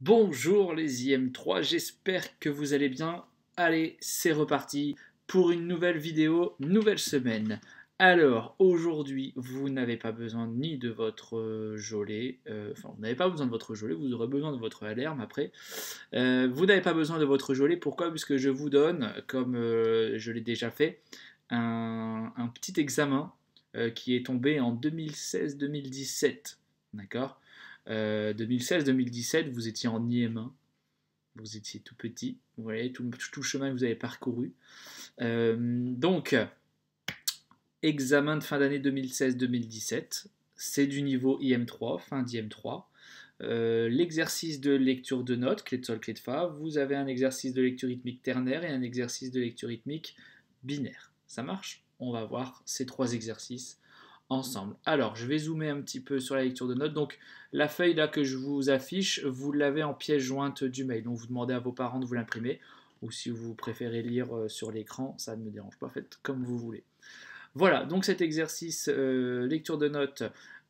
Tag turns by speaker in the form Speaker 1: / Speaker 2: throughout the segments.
Speaker 1: Bonjour les IM3, j'espère que vous allez bien. Allez, c'est reparti pour une nouvelle vidéo, nouvelle semaine. Alors, aujourd'hui, vous n'avez pas besoin ni de votre jolet, enfin, vous n'avez pas besoin de votre jolet, vous aurez besoin de votre alarme après. Vous n'avez pas besoin de votre jolet, pourquoi? Puisque je vous donne, comme je l'ai déjà fait, un petit examen qui est tombé en 2016-2017. D'accord? 2016-2017, vous étiez en IM1, vous étiez tout petit, vous voyez tout le chemin que vous avez parcouru. Donc, examen de fin d'année 2016-2017, c'est du niveau IM3, fin d'IM3. L'exercice de lecture de notes, clé de sol, clé de fa, vous avez un exercice de lecture rythmique ternaire et un exercice de lecture rythmique binaire. Ça marche? On va voir ces trois exercices ensemble. Alors, je vais zoomer un petit peu sur la lecture de notes. Donc, la feuille là que je vous affiche, vous l'avez en pièce jointe du mail. Donc, vous demandez à vos parents de vous l'imprimer. Ou si vous préférez lire sur l'écran, ça ne me dérange pas, faites comme vous voulez. Voilà, donc cet exercice lecture de notes,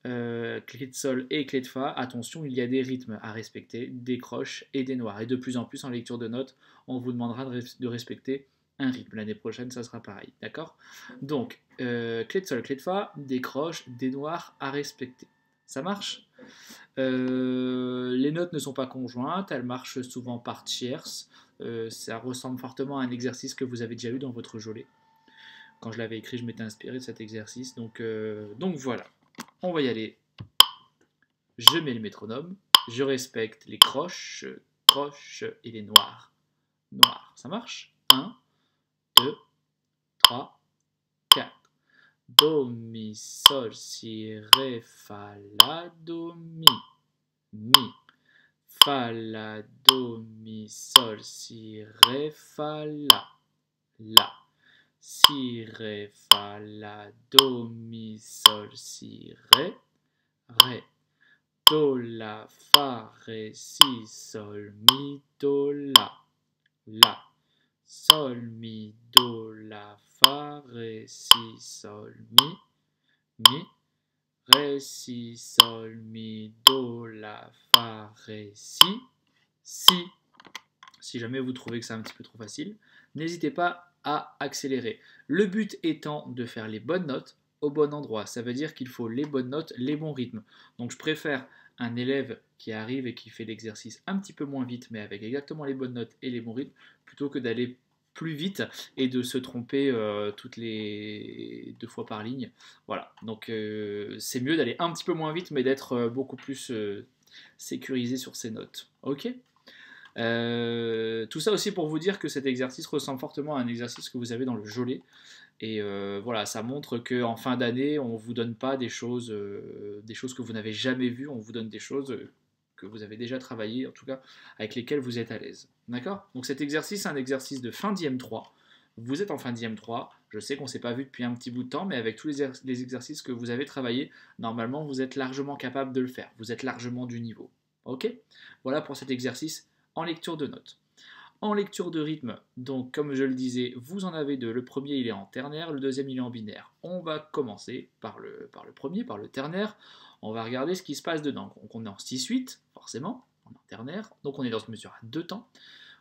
Speaker 1: clé de sol et clé de fa, attention, il y a des rythmes à respecter, des croches et des noirs. Et de plus en plus en lecture de notes, on vous demandera de respecter un rythme. L'année prochaine, ça sera pareil, d'accord? Donc, clé de sol, clé de fa, des croches, des noirs à respecter. Ça marche? Les notes ne sont pas conjointes, elles marchent souvent par tierces. Ça ressemble fortement à un exercice que vous avez déjà eu dans votre jolet. Quand je l'avais écrit, je m'étais inspiré de cet exercice. Donc voilà, on va y aller. Je mets le métronome, je respecte les croches, croches et les noirs. Noirs, ça marche? 1, 2, 3, 4. Do, mi, sol, si, ré, fa, la, do, mi. Mi. Fa, la, do, mi, sol, si, ré, fa, la. La. Si, ré, fa, la, do, mi, sol, si, ré, ré. Do, la, fa, ré, si, sol, mi, do, la, la. Sol, mi, do, la, fa, ré, si, sol, mi, mi. Ré, si, sol, mi, do, la, fa, ré, si, si. Si jamais vous trouvez que c'est un petit peu trop facile, n'hésitez pas à accélérer. Le but étant de faire les bonnes notes au bon endroit. Ça veut dire qu'il faut les bonnes notes, les bons rythmes. Donc je préfère un élève qui arrive et qui fait l'exercice un petit peu moins vite, mais avec exactement les bonnes notes et les bons rythmes, plutôt que d'aller plus vite et de se tromper toutes les 2 fois par ligne. Voilà, donc c'est mieux d'aller un petit peu moins vite, mais d'être beaucoup plus sécurisé sur ses notes. Ok? Tout ça aussi pour vous dire que cet exercice ressemble fortement à un exercice que vous avez dans le jolet. Et voilà, ça montre qu'en fin d'année, on ne vous donne pas des choses que vous n'avez jamais vues, on vous donne des choses que vous avez déjà travaillées, en tout cas avec lesquelles vous êtes à l'aise. D'accord? Donc cet exercice, c'est un exercice de fin d'IM3. Vous êtes en fin d'IM3, je sais qu'on ne s'est pas vu depuis un petit bout de temps, mais avec tous les exercices que vous avez travaillés, normalement vous êtes largement capable de le faire. Vous êtes largement du niveau. Ok? Voilà pour cet exercice en lecture de notes. En lecture de rythme, donc comme je le disais, vous en avez deux. Le premier il est en ternaire, le deuxième il est en binaire. On va commencer par le premier, par le ternaire. On va regarder ce qui se passe dedans. Donc on est en 6-8, forcément, on est en ternaire. Donc on est dans une mesure à deux temps.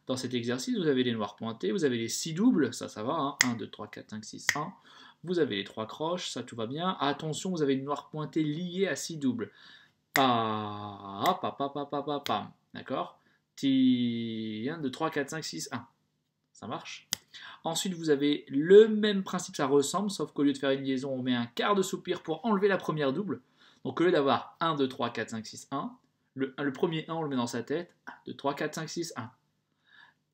Speaker 1: Dans cet exercice, vous avez les noirs pointés, vous avez les 6 doubles, ça va, hein, 1, 2, 3, 4, 5, 6, 1. Vous avez les 3 croches, ça tout va bien. Attention, vous avez une noire pointée liée à 6 doubles. Pa, pa, pa, pa, pa, pa, pa. D'accord? 1, 2, 3, 4, 5, 6, 1. Ça marche. Ensuite, vous avez le même principe, ça ressemble, sauf qu'au lieu de faire une liaison, on met un quart de soupir pour enlever la première double. Donc au lieu d'avoir 1, 2, 3, 4, 5, 6, 1, le premier 1, on le met dans sa tête. 1, 2, 3, 4, 5, 6, 1.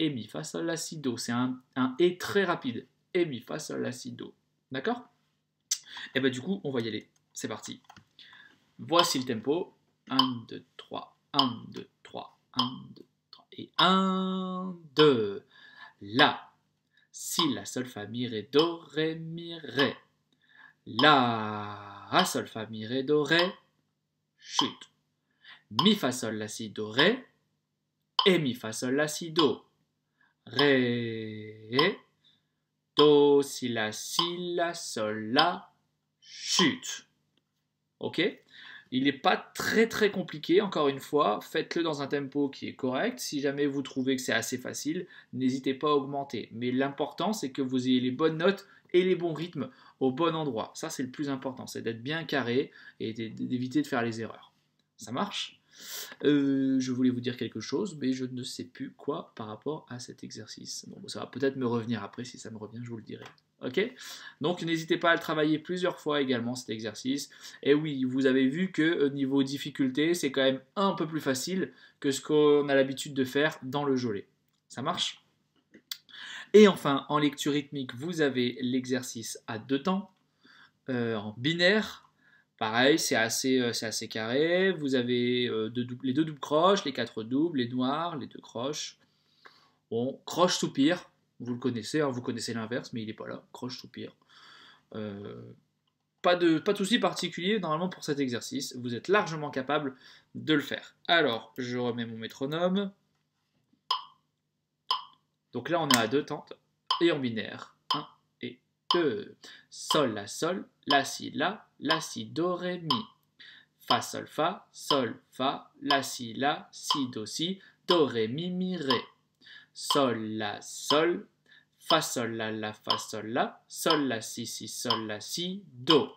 Speaker 1: Et mi, fa, sol, la, si, do. C'est un et très rapide. Et mi, fa, sol, la, si, do. D'accord? Et bien du coup, on va y aller. C'est parti. Voici le tempo. 1, 2, 3, 1, 2, 3, 1, 2, 3. Et 1, 2. La, si, la, sol, fa, mi, ré, do, ré, mi, ré. La, sol, fa, mi, ré, do, ré. Chute. Mi, fa, sol, la, si, do, ré. Et mi, fa, sol, la, si, do. Ré. Do, si, la, sol, la. Chute. Ok? Il n'est pas très très compliqué, encore une fois, faites-le dans un tempo qui est correct. Si jamais vous trouvez que c'est assez facile, n'hésitez pas à augmenter. Mais l'important, c'est que vous ayez les bonnes notes et les bons rythmes au bon endroit. Ça, c'est le plus important, c'est d'être bien carré et d'éviter de faire les erreurs. Ça marche ? Je voulais vous dire quelque chose, mais je ne sais plus quoi par rapport à cet exercice. Bon, ça va peut-être me revenir après, si ça me revient, je vous le dirai. Ok ? Donc n'hésitez pas à le travailler plusieurs fois également, cet exercice. Et oui, vous avez vu que niveau difficulté, c'est quand même un peu plus facile que ce qu'on a l'habitude de faire dans le Jolet. Ça marche ? Et enfin, en lecture rythmique, vous avez l'exercice à 2 temps, en binaire. Pareil, c'est assez carré. Vous avez les 2 doubles croches, les 4 doubles, les noirs, les 2 croches. Bon, croche-soupir, vous le connaissez, hein, vous connaissez l'inverse, mais il n'est pas là. Croche-soupir. Pas de souci particulier normalement pour cet exercice. Vous êtes largement capable de le faire. Alors, je remets mon métronome. Donc là, on est à 2 temps et en binaire. 1 et 2. Sol, la, si, do, ré, mi. Fa, sol, fa, la, si, do, ré, mi, ré. Sol, la, fa, sol, la, fa, sol, la, si, do.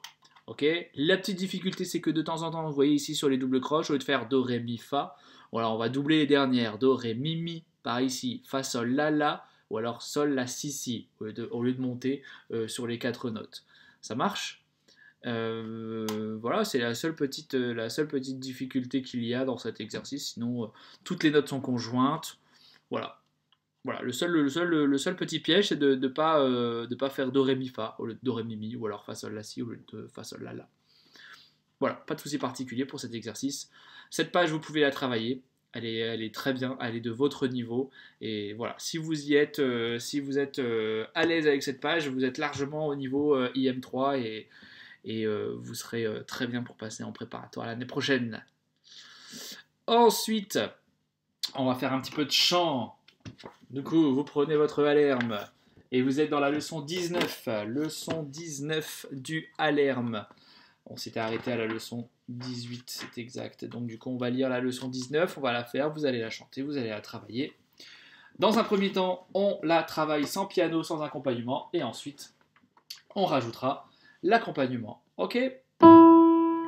Speaker 1: Ok. La petite difficulté, c'est que de temps en temps, vous voyez ici sur les doubles croches, au lieu de faire do, ré, mi, fa, voilà, on va doubler les dernières. Do, ré, mi, par ici, fa, sol, la, ou alors sol, la, si, au lieu de monter sur les 4 notes. Ça marche ? Voilà, c'est la seule petite difficulté qu'il y a dans cet exercice. Sinon, toutes les notes sont conjointes. Voilà. Le seul petit piège, c'est de ne pas faire do, ré, mi, fa au lieu de do, ré, mi, ou alors fa, sol, la, si au lieu de fa, sol, la. Voilà, pas de souci particulier pour cet exercice. Cette page, vous pouvez la travailler. Elle est très bien, elle est de votre niveau. Et voilà, si vous êtes à l'aise avec cette page, vous êtes largement au niveau IM3 et vous serez très bien pour passer en préparatoire l'année prochaine. Ensuite, on va faire un petit peu de chant. Du coup, vous prenez votre alerme et vous êtes dans la leçon 19. Leçon 19 du alerme. On s'était arrêté à la leçon 18, c'est exact. Donc du coup, on va lire la leçon 19, on va la faire, vous allez la chanter, vous allez la travailler. Dans un premier temps, on la travaille sans piano, sans accompagnement, et ensuite, on rajoutera l'accompagnement. Ok ?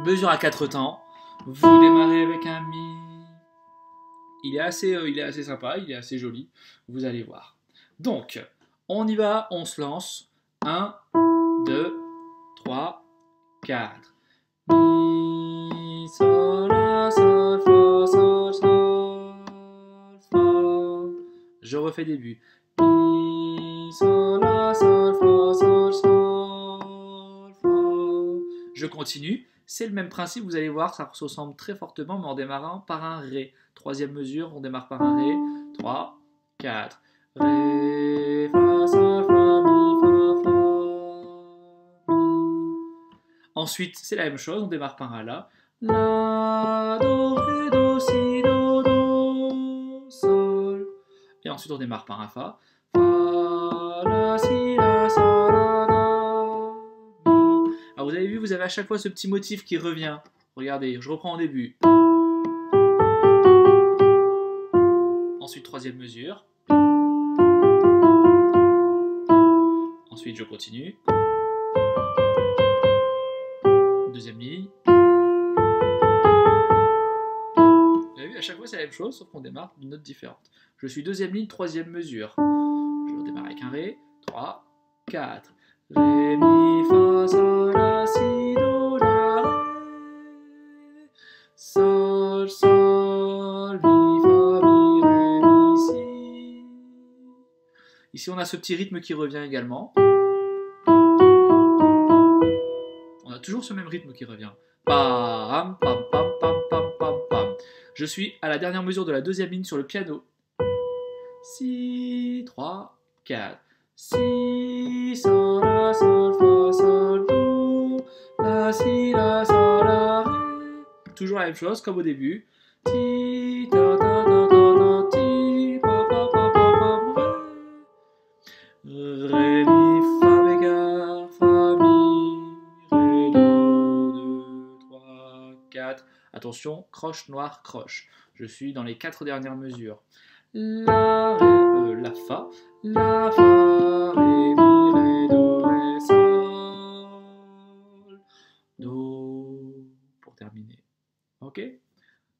Speaker 1: Mesure à 4 temps. Vous démarrez avec un mi. Il est assez sympa, il est assez joli. Vous allez voir. Donc, on y va, on se lance. 1, 2, 3, 4. Mi, sol, la, sol, fa, fa. Je refais début. Mi, sol, la, sol, fa. Je continue. C'est le même principe, vous allez voir, ça se ressemble très fortement, mais en démarrant par un Ré. Troisième mesure, on démarre par un Ré. 3, 4. Ré, fa, sol, fa, mi, fa, mi. Ensuite, c'est la même chose, on démarre par un La. La, do, ré, do, si, do, sol. Et ensuite, on démarre par un Fa. Fa, la, si, la, sol, la, mi. Alors, vous avez vu, vous avez à chaque fois ce petit motif qui revient. Regardez, je reprends au début. Ensuite, troisième mesure. Ensuite, je continue. Deuxième ligne. Vous avez vu, à chaque fois, c'est la même chose, sauf qu'on démarre d'une note différente. Je suis deuxième ligne, troisième mesure. Je redémarre avec un Ré. 3, 4. Ré, mi, fa, sol, la, si, do, la, ré. Sol, sol, mi, fa, mi, ré, mi, si. Ici, on a ce petit rythme qui revient également. On a toujours ce même rythme qui revient. Pam, pam, pam, pam, pam, pam, pam. Je suis à la dernière mesure de la deuxième ligne sur le piano. Si, 3, 4. Si, sol, la, sol, fa, sol, do, la, si, la, sol, la, ré. Toujours la même chose comme au début. Ti, ta, ta, ta, ta, ta, ti, pa, pa, pa, pa, pa, ré. Ré, mi, fa, mi, ga, fa, mi, ré, do, 2, 3, 4. attention, croche, noir, croche. Je suis dans les 4 dernières mesures. La, ré, la fa, ré, mi, ré, do, ré, sol, do, pour terminer. Ok?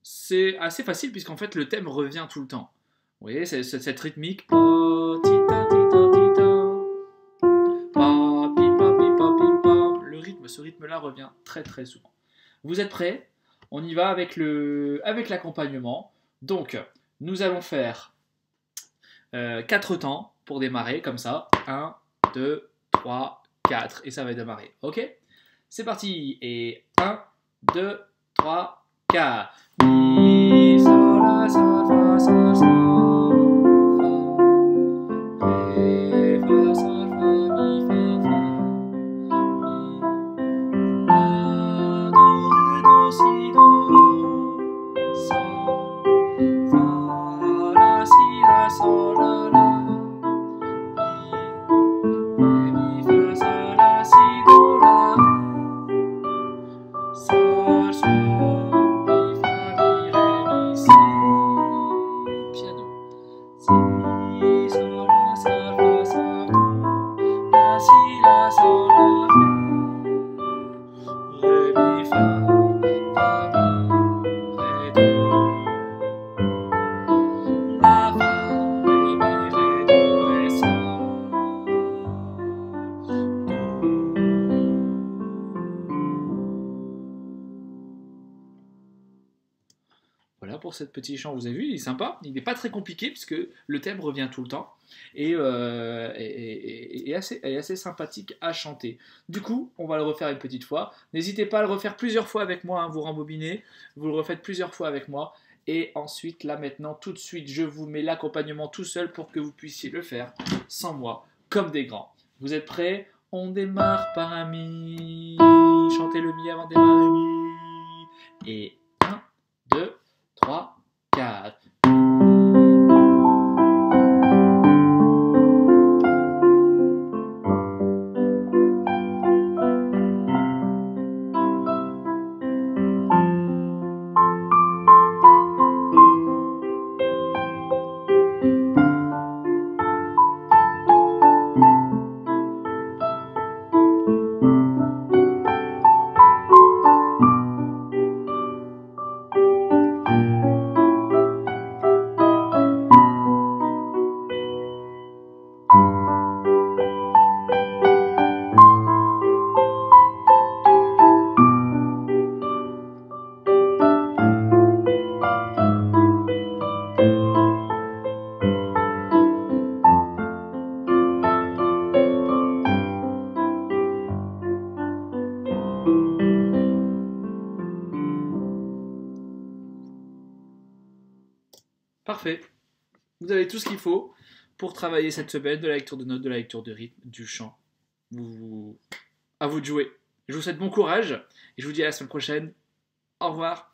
Speaker 1: C'est assez facile puisqu'en fait le thème revient tout le temps. Vous voyez, c'est cette rythmique. Pa, ti, ta, ti, ta, ti, ta. Pa, pi, pa, pi, pa, pi, pa. Ce rythme-là revient très très souvent. Vous êtes prêts? On y va avec l'accompagnement. Donc, nous allons faire 4 temps pour démarrer, comme ça. 1, 2, 3, 4. Et ça va démarrer. Ok? C'est parti. Et 1, 2, 3, 4. Mi, sol, la, sol, fa, sol, sol, fa. Ré, fa, sol, fa, mi, fa, fa. Mi, la, do, ré, do, si, do, sol, fa, la, si, la, sol, la, la. Mi, ré, mi, fa, sol, la, si, do, la, ré. Sol, sol, mi, fa, mi, ré, mi, si. Piano. Si, sol, la, sol, fa, sol, do. La, si, la, sol, la, ré. Ré, mi, fa, mi, ré, do. La, fa, ré, mi, ré, do, ré, sol, do. Voilà pour cette petit chant, vous avez vu, il est sympa, il n'est pas très compliqué puisque le thème revient tout le temps et est assez sympathique à chanter. Du coup, on va le refaire une petite fois. N'hésitez pas à le refaire plusieurs fois avec moi, hein, vous rembobinez, vous le refaites plusieurs fois avec moi. Et ensuite, là maintenant, tout de suite, je vous mets l'accompagnement tout seul pour que vous puissiez le faire sans moi, comme des grands. Vous êtes prêts? On démarre par un mi. Chantez le mi avant de démarrer mi. Et 1, 2, 3, 4. Parfait. Vous avez tout ce qu'il faut pour travailler cette semaine de la lecture de notes, de la lecture de rythme, du chant. À vous de jouer. Je vous souhaite bon courage et je vous dis à la semaine prochaine. Au revoir.